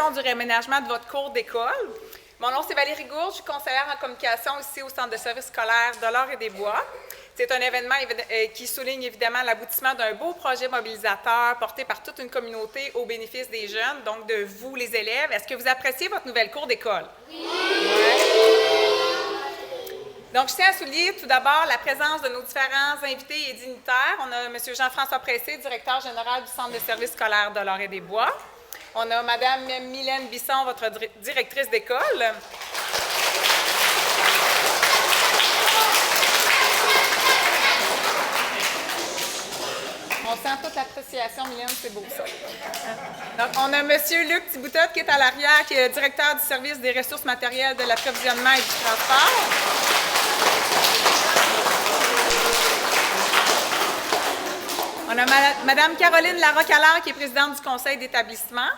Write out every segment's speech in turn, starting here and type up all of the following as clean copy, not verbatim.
planification du réaménagement de votre cours d'école. Mon nom, c'est Valérie Gourde, je suis conseillère en communication ici au Centre de services scolaires de l'Or-et-des-Bois. C'est un événement qui souligne évidemment l'aboutissement d'un beau projet mobilisateur porté par toute une communauté au bénéfice des jeunes, donc de vous, les élèves. Est-ce que vous appréciez votre nouvelle cour d'école? Oui! Donc, je tiens à souligner tout d'abord la présence de nos différents invités et dignitaires. On a M. Jean-François Pressé, directeur général du Centre de services scolaires de l'Or-et-des-Bois. On a Mme Mylène Bisson, votre directrice d'école. On sent toute l'appréciation, Mylène, c'est beau ça. Donc, on a M. Luc Thiboutot qui est à l'arrière, qui est directeur du service des ressources matérielles de l'approvisionnement et du transport. On a Mme Caroline Larocque-Allard qui est présidente du conseil d'établissement.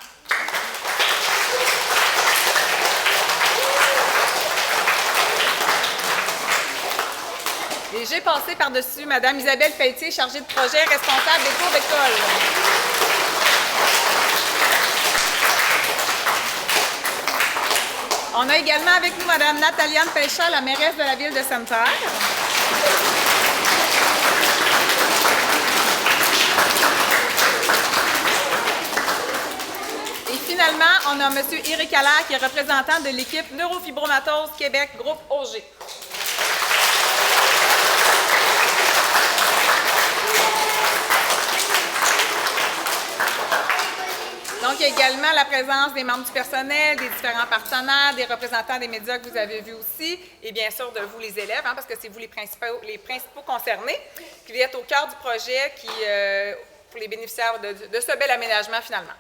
Et j'ai passé par-dessus Mme Isabelle Pelletier, chargée de projet, responsable des cours d'école. On a également avec nous Mme Nataliane Pelchat, la mairesse de la ville de Sainte-Terre. Et finalement, on a M. Éric Allaire, qui est représentant de l'équipe Neurofibromatose Québec, groupe OG. Donc, il y a également la présence des membres du personnel, des différents partenaires, des représentants des médias que vous avez vus aussi, et bien sûr de vous, les élèves, parce que c'est vous les principaux concernés, qui êtes au cœur du projet pour les bénéficiaires de ce bel aménagement finalement.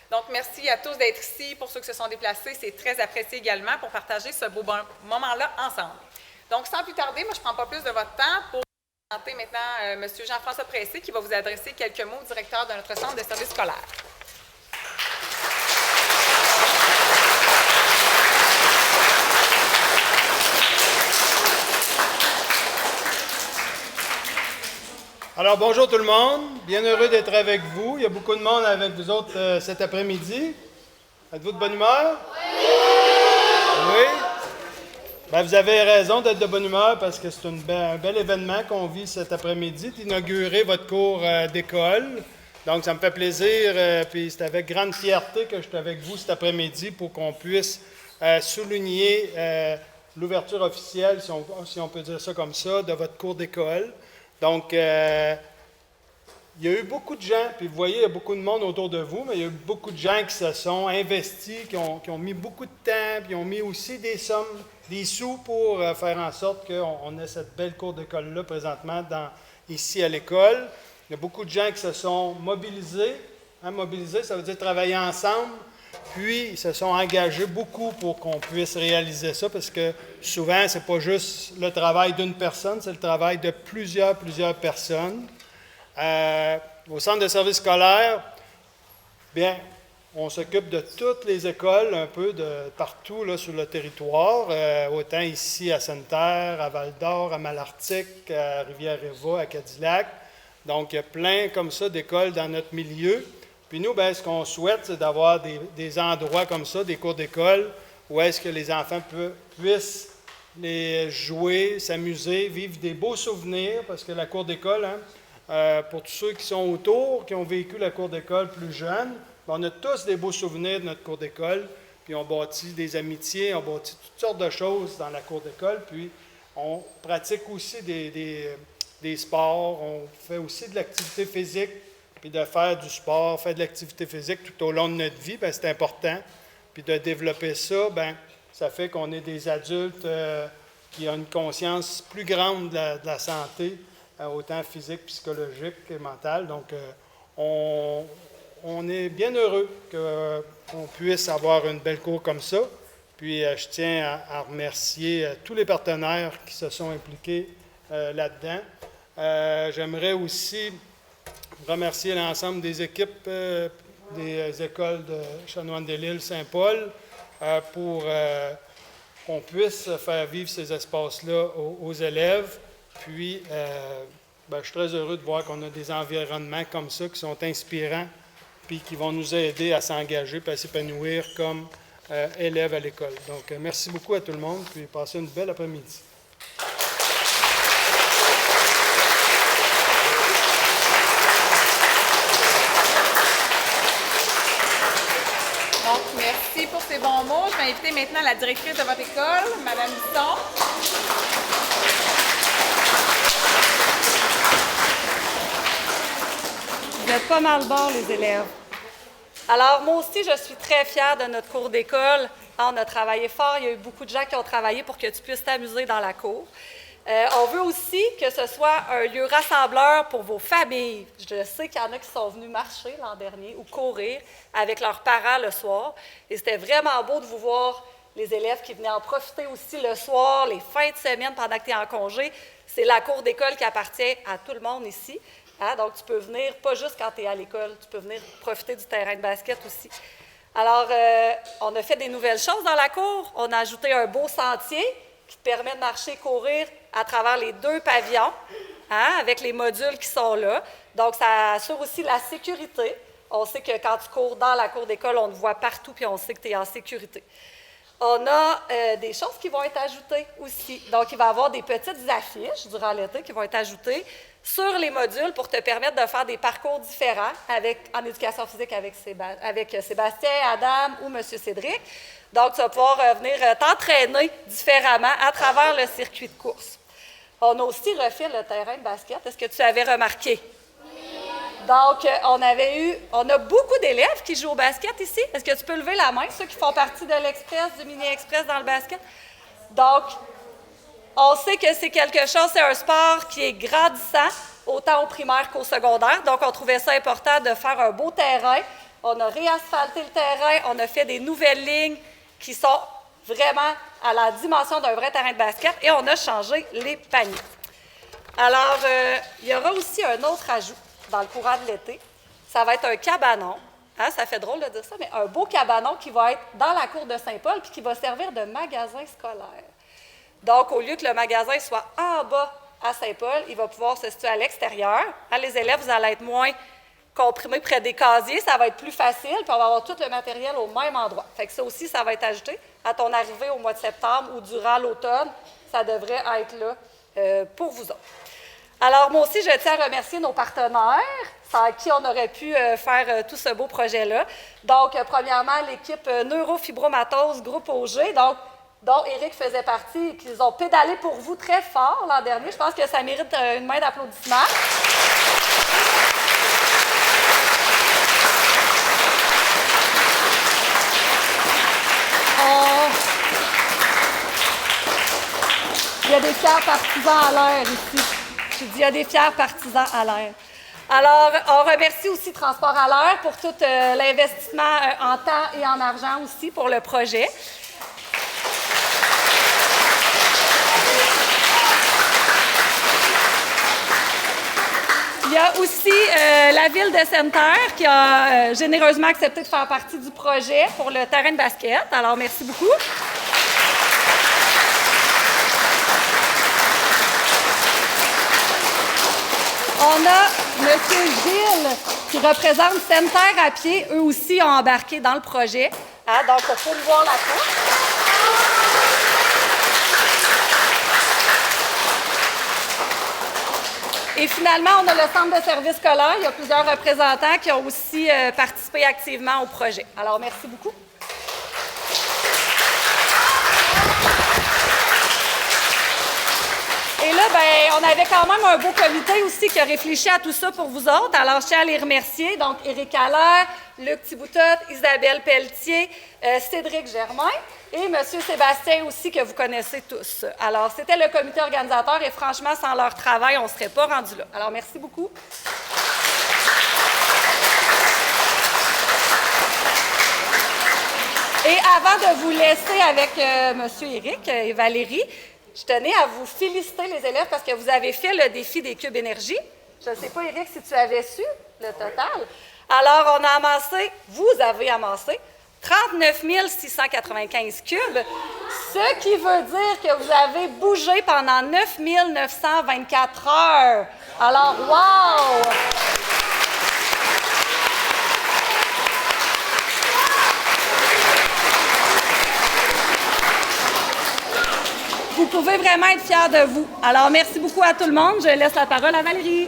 Donc, merci à tous d'être ici. Pour ceux qui se sont déplacés, c'est très apprécié également pour partager ce beau moment-là ensemble. Donc, sans plus tarder, moi, je ne prends pas plus de votre temps pour présenter maintenant M. Jean-François Pressé qui va vous adresser quelques mots au directeur de notre centre de services scolaires. Alors, bonjour tout le monde. Bien heureux d'être avec vous. Il y a beaucoup de monde avec vous autres cet après-midi. Êtes-vous de bonne humeur? Oui? Bien, vous avez raison d'être de bonne humeur parce que c'est un bel événement qu'on vit cet après-midi, d'inaugurer votre cours d'école. Donc, ça me fait plaisir, puis c'est avec grande fierté que je suis avec vous cet après-midi pour qu'on puisse souligner l'ouverture officielle, si on peut dire ça comme ça, de votre cours d'école. Donc, il y a eu beaucoup de gens, puis vous voyez, il y a beaucoup de monde autour de vous, mais il y a eu beaucoup de gens qui se sont investis, qui ont mis beaucoup de temps, puis ont mis aussi des sommes, des sous pour faire en sorte qu'on ait cette belle cour d'école-là présentement ici à l'école. Il y a beaucoup de gens qui se sont mobilisés. Mobiliser, ça veut dire travailler ensemble. Puis, ils se sont engagés beaucoup pour qu'on puisse réaliser ça, parce que souvent, ce n'est pas juste le travail d'une personne, c'est le travail de plusieurs personnes. Au centre de services scolaires, bien, on s'occupe de toutes les écoles, un peu de partout là, sur le territoire, autant ici à Sainte-Terre, à Val-d'Or, à Malartic, à Rivière-Éva, à Cadillac. Donc, il y a plein comme ça d'écoles dans notre milieu. Puis nous, bien, ce qu'on souhaite, c'est d'avoir des endroits comme ça, des cours d'école, où est-ce que les enfants puissent les jouer, s'amuser, vivre des beaux souvenirs, parce que la cour d'école, pour tous ceux qui sont autour, qui ont vécu la cour d'école plus jeune, on a tous des beaux souvenirs de notre cour d'école, puis on bâtit des amitiés, on bâtit toutes sortes de choses dans la cour d'école, puis on pratique aussi des sports, on fait aussi de l'activité physique, puis de faire du sport, faire de l'activité physique tout au long de notre vie, bien, c'est important. Puis de développer ça, bien, ça fait qu'on est des adultes qui ont une conscience plus grande de la santé, autant physique, psychologique et mentale. Donc, on est bien heureux qu'on puisse avoir une belle cour comme ça. Puis, je tiens à remercier tous les partenaires qui se sont impliqués là-dedans. J'aimerais aussi remercier l'ensemble des équipes des écoles de Chanoine-des-Lîles, Saint-Paul, pour qu'on puisse faire vivre ces espaces-là aux élèves. Puis, je suis très heureux de voir qu'on a des environnements comme ça qui sont inspirants puis qui vont nous aider à s'engager et à s'épanouir comme élèves à l'école. Donc, merci beaucoup à tout le monde, puis passez une belle après-midi. Donc, merci pour ces bons mots. Je vais inviter maintenant la directrice de votre école, Mme Bisson. Vous êtes pas mal bons, les élèves. Alors, moi aussi, je suis très fière de notre cours d'école. On a travaillé fort. Il y a eu beaucoup de gens qui ont travaillé pour que tu puisses t'amuser dans la cour. On veut aussi que ce soit un lieu rassembleur pour vos familles. Je sais qu'il y en a qui sont venus marcher l'an dernier ou courir avec leurs parents le soir. Et c'était vraiment beau de vous voir, les élèves qui venaient en profiter aussi le soir, les fins de semaine pendant que tu es en congé. C'est la cour d'école qui appartient à tout le monde ici. Hein? Donc, tu peux venir, pas juste quand tu es à l'école, tu peux venir profiter du terrain de basket aussi. Alors, on a fait des nouvelles choses dans la cour. On a ajouté un beau sentier qui te permet de marcher, courir à travers les 2 pavillons, hein, avec les modules qui sont là. Donc, ça assure aussi la sécurité. On sait que quand tu cours dans la cour d'école, on te voit partout, puis on sait que tu es en sécurité. On a des choses qui vont être ajoutées aussi. Donc, il va y avoir des petites affiches durant l'été qui vont être ajoutées sur les modules pour te permettre de faire des parcours différents en éducation physique avec Sébastien, Adam ou M. Cédric. Donc, tu vas pouvoir venir t'entraîner différemment à travers le circuit de course. On a aussi refait le terrain de basket. Est-ce que tu avais remarqué? Donc, on a beaucoup d'élèves qui jouent au basket ici. Est-ce que tu peux lever la main, ceux qui font partie de l'Express, du mini-express dans le basket? Donc, on sait que c'est c'est un sport qui est grandissant, autant au primaire qu'au secondaire. Donc, on trouvait ça important de faire un beau terrain. On a réasphalté le terrain, on a fait des nouvelles lignes qui sont vraiment à la dimension d'un vrai terrain de basket et on a changé les paniers. Alors, il y aura aussi un autre ajout dans le courant de l'été. Ça va être un cabanon. Hein, ça fait drôle de dire ça, mais un beau cabanon qui va être dans la cour de Saint-Paul puis qui va servir de magasin scolaire. Donc, au lieu que le magasin soit en bas à Saint-Paul, il va pouvoir se situer à l'extérieur. Hein, les élèves, vous allez être moins comprimés près des casiers, ça va être plus facile, puis on va avoir tout le matériel au même endroit. Fait que ça aussi, ça va être ajouté à ton arrivée au mois de septembre ou durant l'automne. Ça devrait être là pour vous autres. Alors, moi aussi, je tiens à remercier nos partenaires, sans qui on aurait pu faire tout ce beau projet-là. Donc, premièrement, l'équipe Neurofibromatose Groupe OG, dont Éric faisait partie et qu'ils ont pédalé pour vous très fort l'an dernier. Je pense que ça mérite une main d'applaudissement. Il y a des fiers partisans à l'air ici. Je dis, il y a des fiers partisans à l'air. Alors, on remercie aussi Transport à l'air pour tout l'investissement en temps et en argent aussi pour le projet. Il y a aussi la ville de Sainte-Terre qui a généreusement accepté de faire partie du projet pour le terrain de basket. Alors, merci beaucoup. On a M. Gilles qui représente Sainte-Terre à pied. Eux aussi ont embarqué dans le projet. Hein, donc, il faut voir la course. Et finalement, on a le centre de services scolaires. Il y a plusieurs représentants qui ont aussi participé activement au projet. Alors, merci beaucoup. Et là, on avait quand même un beau comité aussi qui a réfléchi à tout ça pour vous autres. Alors, je tiens à les remercier. Donc, Éric Allaire, Luc Thiboutot, Isabelle Pelletier, Cédric Germain et M. Sébastien aussi, que vous connaissez tous. Alors, c'était le comité organisateur et franchement, sans leur travail, on ne serait pas rendu là. Alors, merci beaucoup. Et avant de vous laisser avec M. Éric et Valérie, je tenais à vous féliciter, les élèves, parce que vous avez fait le défi des cubes énergie. Je ne sais pas, Éric, si tu avais su le total. Alors, on a amassé, vous avez amassé, 39 695 cubes, ce qui veut dire que vous avez bougé pendant 9 924 heures. Alors, wow! pouvez vraiment être fiers de vous. Alors, merci beaucoup à tout le monde. Je laisse la parole à Valérie.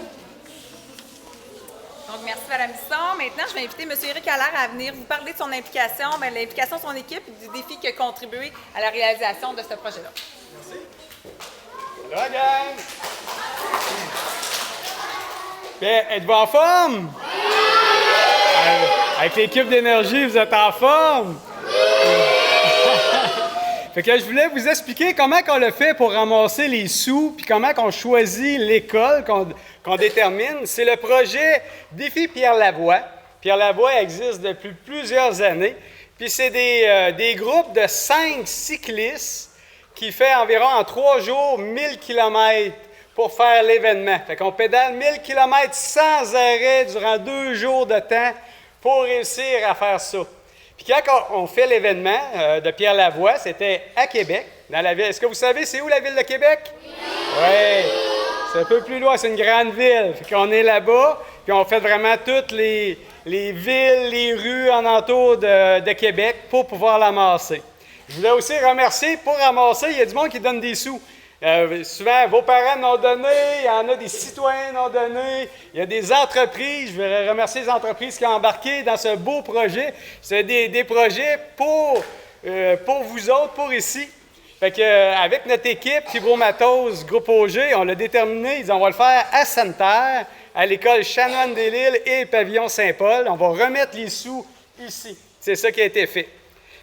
Donc, merci Mme Bisson. Maintenant, je vais inviter M. Éric Allaire à venir vous parler de son implication, l'implication de son équipe et du défi qui a contribué à la réalisation de ce projet-là. Merci. Allô, gang! Bien, êtes-vous en forme? Avec l'équipe d'énergie, vous êtes en forme? Fait que je voulais vous expliquer comment on le fait pour ramasser les sous, puis comment on choisit l'école qu'on détermine. C'est le projet Défi Pierre Lavoie. Pierre Lavoie existe depuis plusieurs années. Puis c'est des groupes de 5 cyclistes qui font environ en 3 jours 1000 km pour faire l'événement. Fait qu'on pédale 1000 km sans arrêt durant 2 jours de temps pour réussir à faire ça. Puis quand on fait l'événement de Pierre Lavoie, c'était à Québec, dans la ville. Est-ce que vous savez c'est où la ville de Québec? Oui! C'est un peu plus loin, c'est une grande ville. Fait qu'on est là-bas, puis on fait vraiment toutes les villes, les rues en entour de Québec pour pouvoir l'amasser. Je voulais aussi remercier, pour ramasser, il y a du monde qui donne des sous. Souvent, vos parents m'ont donné, il y en a des citoyens m'ont donné, il y a des entreprises. Je voudrais remercier les entreprises qui ont embarqué dans ce beau projet. C'est des projets pour vous autres, pour ici. Fait que, avec notre équipe, Fibromatose, Groupe OG, on l'a déterminé, on va le faire à Sainte-Terre, à l'école Chanoine-des-Lilles et Pavillon Saint-Paul. On va remettre les sous ici. C'est ça qui a été fait.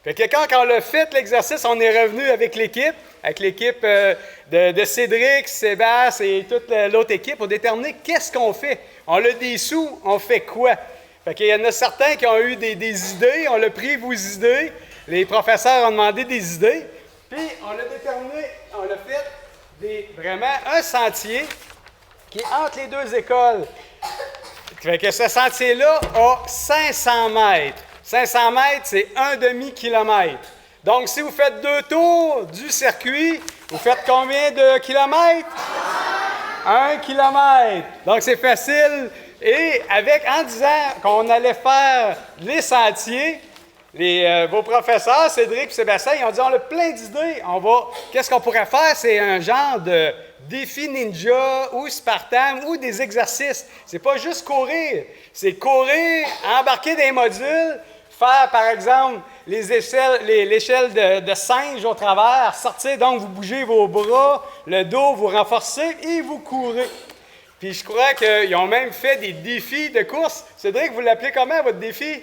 Fait que quand on a fait l'exercice, on est revenu avec l'équipe de Cédric, Sébastien et toute l'autre équipe pour déterminer qu'est-ce qu'on fait. On a des sous, on fait quoi? Fait qu'il y en a certains qui ont eu des idées, on a pris vos idées, les professeurs ont demandé des idées, puis on a déterminé, on a fait vraiment un sentier qui est entre les 2 écoles. Fait que ce sentier-là a 500 mètres. 500 mètres, c'est un demi-kilomètre. Donc, si vous faites 2 tours du circuit, vous faites combien de kilomètres? 1 kilomètre. Donc, c'est facile. Et en disant qu'on allait faire les sentiers, vos professeurs, Cédric et Sébastien, ils ont dit, on a plein d'idées. Qu'est-ce qu'on pourrait faire? C'est un genre de défi ninja ou Spartan ou des exercices. C'est pas juste courir. C'est courir, embarquer des modules, faire, par exemple, l'échelle de singe au travers, sortir, donc vous bougez vos bras, le dos, vous renforcez et vous courez. Puis je crois qu'ils ont même fait des défis de course. Cédric, vous l'appelez comment, votre défi?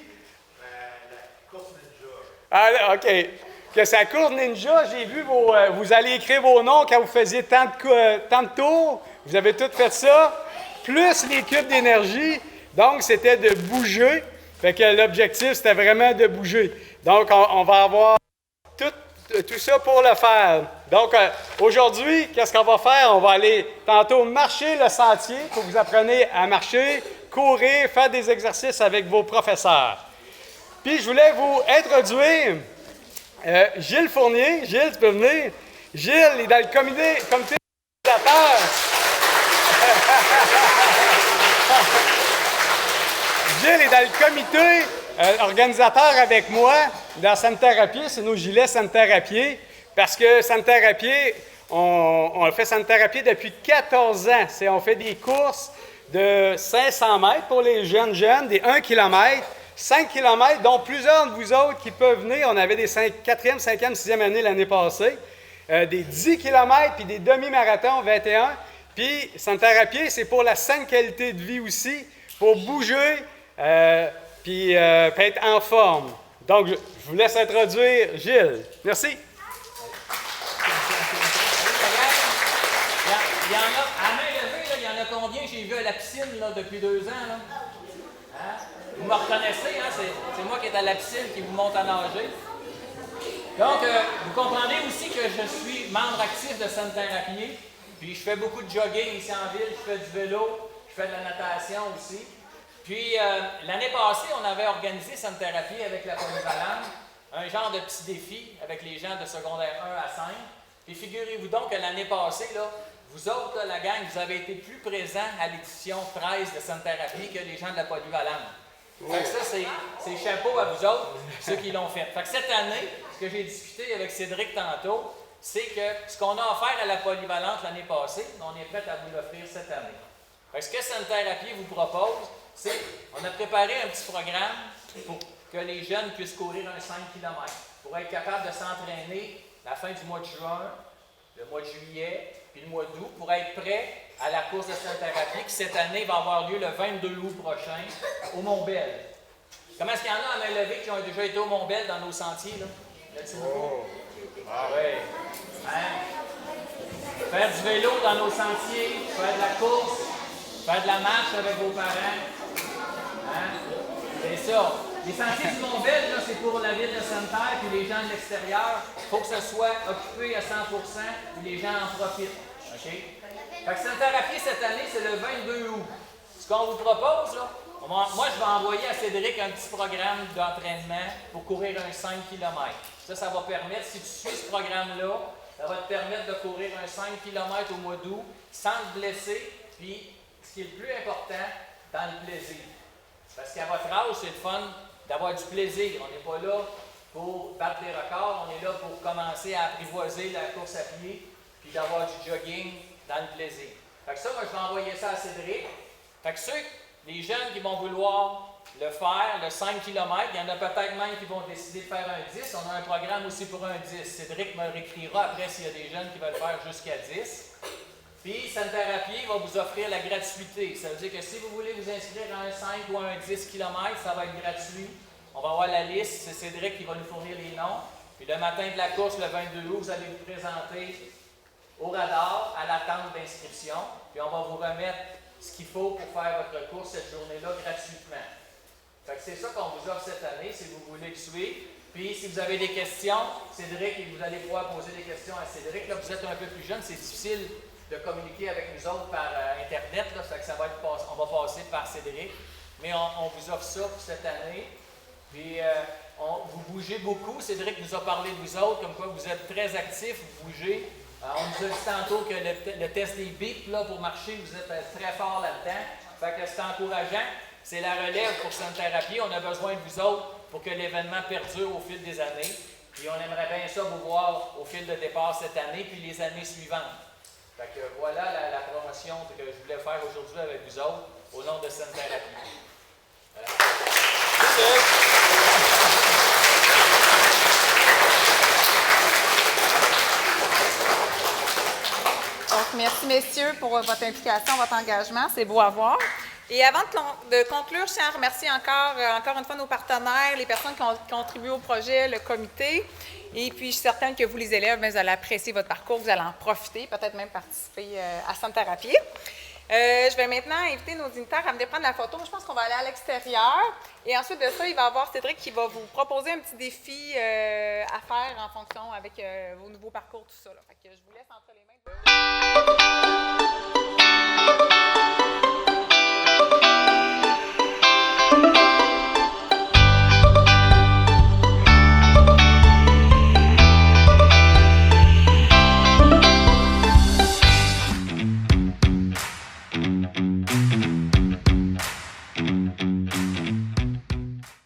La course ninja. Ah, OK. Que sa course ninja, j'ai vu vous allez écrire vos noms quand vous faisiez tant de tours. Vous avez tout fait ça. Plus les cubes d'énergie. Donc, c'était de bouger. Fait que l'objectif, c'était vraiment de bouger. Donc, on va avoir tout ça pour le faire. Donc, aujourd'hui, qu'est-ce qu'on va faire? On va aller tantôt marcher le sentier pour que vous appreniez à marcher, courir, faire des exercices avec vos professeurs. Puis, je voulais vous introduire Gilles Fournier. Gilles, tu peux venir. Gilles est dans le comité organisateur. Gilles est dans le comité organisateur avec moi dans Sanitaire à pied. C'est nos gilets Sanitaire à pied. Parce que Sanitaire à pied, on fait Sanitaire à pied depuis 14 ans. On fait des courses de 500 mètres pour les jeunes, des 1 km, 5 km, dont plusieurs de vous autres qui peuvent venir. On avait des 4e, 5e, 6e année l'année passée. Des 10 km puis des demi-marathons 21. Puis Sanitaire à pied, c'est pour la saine qualité de vie aussi, pour bouger, puis être en forme. Donc, je vous laisse introduire Gilles. Merci. Il y en a, à main levée, là, il y en a combien j'ai vu à la piscine là, depuis 2 ans? Là? Hein? Vous me reconnaissez, hein? C'est moi qui est à la piscine qui vous monte à nager. Donc, vous comprenez aussi que je suis membre actif de Sanitaire à pied. Puis, je fais beaucoup de jogging ici en ville, je fais du vélo, je fais de la natation aussi. Puis, l'année passée, on avait organisé Sanitaire à pied avec la polyvalente, un genre de petit défi avec les gens de secondaire 1 à 5. Puis, figurez-vous donc que l'année passée, là, vous autres, là, la gang, vous avez été plus présents à l'édition 13 de Sanitaire à pied que les gens de la polyvalente. Fait que ça, c'est chapeau à vous autres, ceux qui l'ont fait. Fait que cette année, ce que j'ai discuté avec Cédric tantôt, c'est que ce qu'on a offert à la polyvalente l'année passée, on est prêt à vous l'offrir cette année. Fait que ce que Santé-Thérapie vous propose, c'est qu'on a préparé un petit programme pour que les jeunes puissent courir un 5 km, pour être capables de s'entraîner la fin du mois de juin, le mois de juillet, puis le mois d'août, pour être prêts à la course de Santé-Thérapie, qui cette année va avoir lieu le 22 août prochain au Mont-Bel. Comment est-ce qu'il y en a à main levée qui ont déjà été au Mont-Bel dans nos sentiers, là? Ah oui. Hein? Faire du vélo dans nos sentiers, faire de la course, faire de la marche avec vos parents. Hein? C'est ça. Les sentiers du Mont-Bel, là, c'est pour la ville de Sainte-Terre puis les gens de l'extérieur. Il faut que ce soit occupé à 100% puis les gens en profitent. OK? Fait que Santé-Thérapie, cette année, c'est le 22 août. Ce qu'on vous propose, là, moi, je vais envoyer à Cédric un petit programme d'entraînement pour courir un 5 km. Ça va permettre, si tu suis ce programme-là, ça va te permettre de courir un 5 km au mois d'août sans te blesser, puis, ce qui est le plus important, dans le plaisir. Parce qu'à votre âge, c'est le fun d'avoir du plaisir. On n'est pas là pour battre des records, on est là pour commencer à apprivoiser la course à pied, puis d'avoir du jogging dans le plaisir. Fait que ça, moi, je vais envoyer ça à Cédric. Fait que les jeunes qui vont vouloir le faire, le 5 km, il y en a peut-être même qui vont décider de faire un 10. On a un programme aussi pour un 10. Cédric me réécrira après s'il y a des jeunes qui veulent faire jusqu'à 10. Puis, Santé-Thérapie va vous offrir la gratuité. Ça veut dire que si vous voulez vous inscrire à un 5 ou à un 10 km, ça va être gratuit. On va avoir la liste, c'est Cédric qui va nous fournir les noms. Puis le matin de la course, le 22 août, vous allez vous présenter au radar, à la tente d'inscription. Puis on va vous remettre ce qu'il faut pour faire votre course cette journée-là gratuitement. Fait que c'est ça qu'on vous offre cette année, si vous voulez le suivre. Puis si vous avez des questions, Cédric, vous allez pouvoir poser des questions à Cédric. Là, vous êtes un peu plus jeune, c'est difficile de communiquer avec nous autres par Internet. Là, fait que ça va être on va passer par Cédric. Mais on vous offre ça pour cette année. Puis vous bougez beaucoup. Cédric nous a parlé de vous autres, comme quoi vous êtes très actifs, vous bougez. On nous a dit tantôt que le test des bips, là, pour marcher, vous êtes très fort là-dedans. Fait que c'est encourageant. C'est la relève pour Santé-Thérapie. On a besoin de vous autres pour que l'événement perdure au fil des années. Puis on aimerait bien ça vous voir au fil de départ cette année, puis les années suivantes. Fait que voilà la promotion que je voulais faire aujourd'hui avec vous autres au nom de Santé-Thérapie. Voilà. Donc, merci, messieurs, pour votre implication, votre engagement. C'est beau à voir. Et avant de conclure, je tiens à remercier encore une fois nos partenaires, les personnes qui ont contribué au projet, le comité. Et puis, je suis certaine que vous, les élèves, vous allez apprécier votre parcours, vous allez en profiter, peut-être même participer à Santé-Thérapie. Je vais maintenant inviter nos dignitaires à venir prendre la photo. Je pense qu'on va aller à l'extérieur. Et ensuite de ça, il va y avoir Cédric qui va vous proposer un petit défi à faire en fonction avec vos nouveaux parcours, tout ça. Là. Fait que je vous laisse entre les mains.